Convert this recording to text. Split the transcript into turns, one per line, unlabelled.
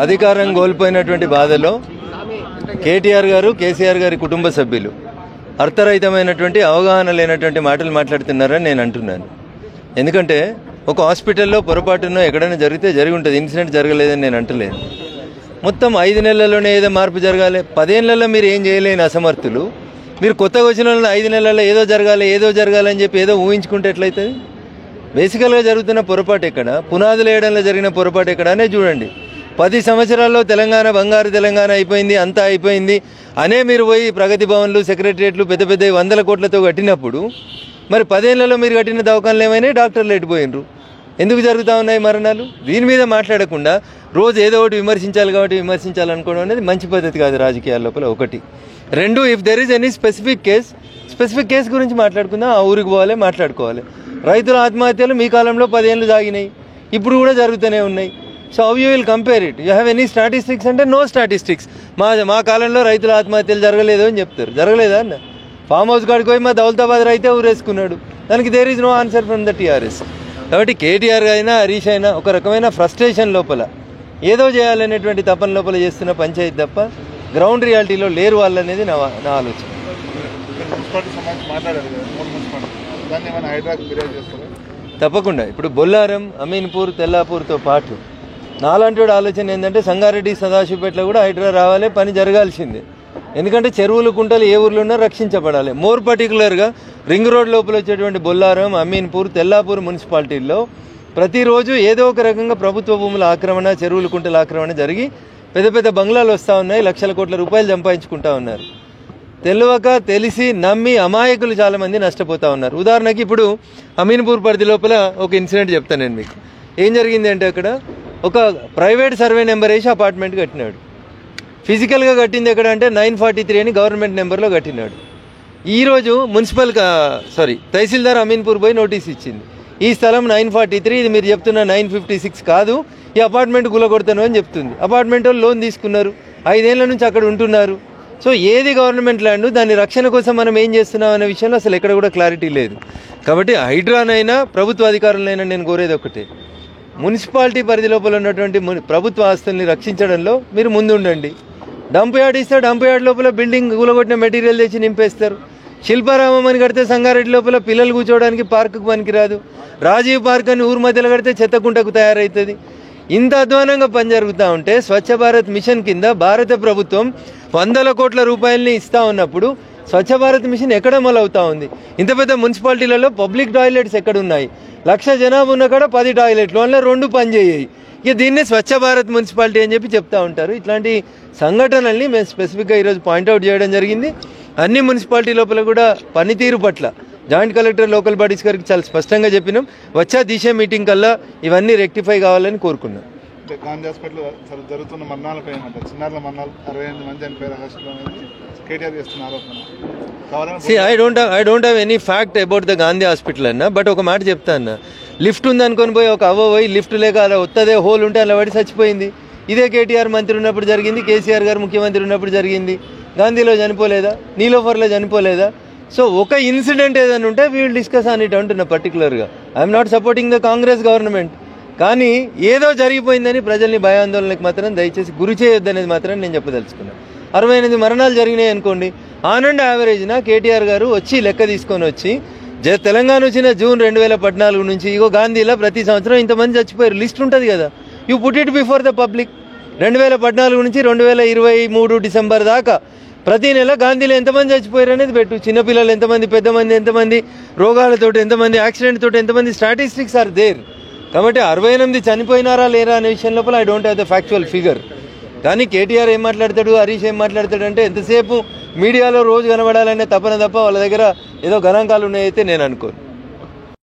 అధికారం కోల్పోయినటువంటి బాధలో కేటీఆర్ గారు, కేసీఆర్ గారి కుటుంబ సభ్యులు అర్థరహితమైనటువంటి అవగాహన లేనటువంటి మాటలు మాట్లాడుతున్నారని నేను అంటున్నాను. ఎందుకంటే ఒక హాస్పిటల్లో పొరపాటునో ఎక్కడైనా జరిగితే జరిగి ఉంటుంది, ఇన్సిడెంట్ జరగలేదని నేను అంటలేను. మొత్తం 5 నెలల్లోనే ఏదో మార్పు జరగాలి. 10 ఏళ్లలో మీరు ఏం చేయలేని అసమర్థులు మీరు కొత్తగా వచ్చిన 5 నెలల్లో ఏదో జరగాలని చెప్పి ఏదో ఊహించుకుంటే ఎట్లయితుంది? బేసికల్గా జరుగుతున్న పొరపాటు ఎక్కడ, పునాదులు వేయడంలో జరిగిన పొరపాటు ఎక్కడ అనే చూడండి. 10 సంవత్సరాల్లో తెలంగాణ బంగారు తెలంగాణ అయిపోయింది, అంతా అయిపోయింది అనే మీరు పోయి ప్రగతి భవన్లు, సెక్రటరియట్లు పెద్ద 100 కోట్లతో కట్టినప్పుడు మరి 10 ఏళ్లలో మీరు కట్టిన దవాఖానలు ఏమైనా డాక్టర్లు ఎట్టిపోయినరు? ఎందుకు జరుగుతూ ఉన్నాయి మరణాలు? దీని మీద మాట్లాడకుండా రోజు ఏదో ఒకటి విమర్శించాలి కాబట్టి విమర్శించాలనుకోవడం అనేది మంచి పద్ధతి కాదు రాజకీయాల లోపల. 1. 2, if there is any specific case గురించి మాట్లాడుకుందాం, ఆ ఊరికి పోవాలి, మాట్లాడుకోవాలి. రైతుల ఆత్మహత్యలు మీ కాలంలో 10 ఏళ్ళు సాగినాయి, ఇప్పుడు కూడా జరుగుతూనే ఉన్నాయి. So how you will compare it? You have any statistics అంటే నో స్టాటిస్టిక్స్. మా కాలంలో రైతుల ఆత్మహత్యలు జరగలేదు అని చెప్తారు. జరగలేదా అన్న? ఫామ్ హౌస్ కాడికి పోయి మా దౌలతాబాద్ రైతే ఊరేసుకున్నాడు. దానికి there is no answer from the TRS. కాబట్టి కేటీఆర్ అయినా హరీష్ అయినా ఒక రకమైన ఫ్రస్ట్రేషన్ లోపల ఏదో చేయాలనేటువంటి తపన లోపల చేస్తున్న పంచాయతీ తప్ప గ్రౌండ్ రియాలిటీలో లేరు వాళ్ళు అనేది నా ఆలోచన. తప్పకుండా ఇప్పుడు బొల్లారం, అమీన్పూర్, తెల్లాపూర్తో పాటు నాలాంటి ఆలోచన ఏంటంటే సంగారెడ్డి, సదాశివపేటలో కూడా హైడ్రా రావాలి, పని జరగాల్సిందే. ఎందుకంటే చెరువులు, కుంటలు ఏ ఊర్లో ఉన్నా రక్షించబడాలి. మోర్ పర్టికులర్గా రింగ్ రోడ్ లోపల వచ్చేటువంటి బొల్లారం, అమీన్పూర్, తెల్లాపూర్ మున్సిపాలిటీల్లో ప్రతిరోజు ఏదో ఒక రకంగా ప్రభుత్వ భూముల ఆక్రమణ, చెరువులు, కుంటల ఆక్రమణ జరిగి పెద్ద బంగ్లాలు వస్తూ ఉన్నాయి, లక్షల కోట్ల రూపాయలు సంపాదించుకుంటా ఉన్నారు. తెలియక తెలిసి నమ్మి అమాయకులు చాలామంది నష్టపోతూ ఉన్నారు. ఉదాహరణకి ఇప్పుడు అమీన్పూర్ పరిధి లోపల ఒక ఇన్సిడెంట్ చెప్తాను నేను మీకు. ఏం జరిగింది అంటే అక్కడ ఒక ప్రైవేట్ సర్వే నెంబర్ వేసి అపార్ట్మెంట్ కట్టినాడు. ఫిజికల్గా కట్టింది ఎక్కడ అంటే 943 అని గవర్నమెంట్ నెంబర్లో కట్టినాడు. ఈరోజు తహసీల్దార్ అమీన్పూర్ పోయి నోటీస్ ఇచ్చింది, ఈ స్థలం 943, ఇది మీరు చెప్తున్న 956 కాదు, ఈ అపార్ట్మెంట్ కూలగొడతాను అని చెప్తుంది. అపార్ట్మెంట్ వాళ్ళు లోన్ తీసుకున్నారు, 5 ఏళ్ల నుంచి అక్కడ ఉంటున్నారు. సో ఏది గవర్నమెంట్ ల్యాండ్, దాని రక్షణ కోసం మనం ఏం చేస్తున్నాం అనే విషయంలో అసలు ఎక్కడ కూడా క్లారిటీ లేదు. కాబట్టి హైడ్రానైనా ప్రభుత్వ అధికారులైనా నేను కోరేది ఒకటే, మున్సిపాలిటీ పరిధి లోపల ఉన్నటువంటి ప్రభుత్వ ఆస్తుల్ని రక్షించడంలో మీరు ముందుండండి. డంప్ యార్డ్ ఇస్తే డంప్ యార్డ్ లోపల బిల్డింగ్ కూలగొట్టిన మెటీరియల్ తెచ్చి నింపేస్తారు. శిల్పారామం అని కడితే సంగారెడ్డి లోపల పిల్లలు కూర్చోవడానికి పార్కుకు పనికిరాదు. రాజీవ్ పార్క్ అని ఊరు మధ్యలో కడితే చెత్తకుంటకు తయారవుతుంది. ఇంత అధ్వానంగా పని జరుగుతూ ఉంటే స్వచ్ఛ భారత్ మిషన్ కింద భారత ప్రభుత్వం 100 కోట్ల రూపాయలని ఇస్తూ ఉన్నప్పుడు స్వచ్ఛ భారత్ మిషన్ ఎక్కడ అమలవుతూ ఉంది? ఇంత పెద్ద మున్సిపాలిటీలలో పబ్లిక్ టాయిలెట్స్ ఎక్కడున్నాయి? 1,00,000 జనాభా ఉన్న కాడ 10 టాయిలెట్లు, అందులో 2 పనిచేయాయి. ఇక దీన్నే స్వచ్ఛ భారత్ మున్సిపాలిటీ అని చెప్తా ఉంటారు. ఇట్లాంటి సంఘటనల్ని మేము స్పెసిఫిక్గా ఈరోజు పాయింట్అవుట్ చేయడం జరిగింది. అన్ని మున్సిపాలిటీ లోపల కూడా పనితీరు పట్ల జాయింట్ కలెక్టర్, లోకల్ బాడీస్ గారికి చాలా స్పష్టంగా చెప్పినాం. వచ్చే దిశ మీటింగ్ కల్లా ఇవన్నీ రెక్టిఫై కావాలని కోరుకున్నాం.
గాంధీ హాస్పిటల్ జరుగుతున్న మరణాలపై చిన్నారుల మరణాలు 68 మంది చనిపోయారు కేటీఆర్ చేస్తున్న ఆరోపణ.
I don't have any fact about the Gandhi hospital అన్న. బట్ ఒక మాట చెప్తా అన్న, లిఫ్ట్ ఉందనుకొని పోయి ఒక అవ్వ పోయి లిఫ్ట్ లేక అలా వస్తుందే హోల్ ఉంటే అలా పడి చచ్చిపోయింది. ఇదే కేటీఆర్ మంత్రి ఉన్నప్పుడు జరిగింది, కేసీఆర్ గారు ముఖ్యమంత్రి ఉన్నప్పుడు జరిగింది. గాంధీలో చనిపోలేదా? నీలోఫర్లో చనిపోలేదా? సో ఒక ఇన్సిడెంట్ ఏదైనా ఉంటే we will discuss on it అంటున్నా. పర్టికులర్గా I'm not supporting the Congress government, కానీ ఏదో జరిగిపోయిందని ప్రజల్ని భయాందోళనకు మాత్రం దయచేసి గురి చేయొద్దనేది మాత్రం నేను చెప్పదలుచుకున్నాను. 68 మరణాలు జరిగినాయి అనుకోండి, ఆన్ అండ్ యావరేజ్న కేటీఆర్ గారు వచ్చి లెక్క తీసుకొని వచ్చి తెలంగాణ వచ్చిన జూన్ 2014 నుంచి ఇగో గాంధీలో ప్రతి సంవత్సరం ఇంతమంది చచ్చిపోయారు లిస్ట్ ఉంటుంది కదా, you put it before the public. 2014 నుంచి 2023 డిసెంబర్ దాకా ప్రతి నెల గాంధీలో ఎంతమంది చచ్చిపోయారు అనేది పెట్టు. చిన్నపిల్లలు ఎంతమంది, పెద్దమంది ఎంతమంది, రోగాలతో ఎంతమంది, యాక్సిడెంట్ తోటి ఎంతమంది, స్టాటిస్టిక్స్ ఆర్ దేర్. కాబట్టి 68 చనిపోయినారా లేరా అనే విషయం లోపల I don't have the factual figure. కానీ కేటీఆర్ ఏం మాట్లాడతాడు, హరీష్ ఏం మాట్లాడతాడు అంటే ఎంతసేపు మీడియాలో రోజు కనబడాలనే తపన తప్ప వాళ్ళ దగ్గర ఏదో గణాంకాలు ఉన్నాయైతే నేను అనుకోను.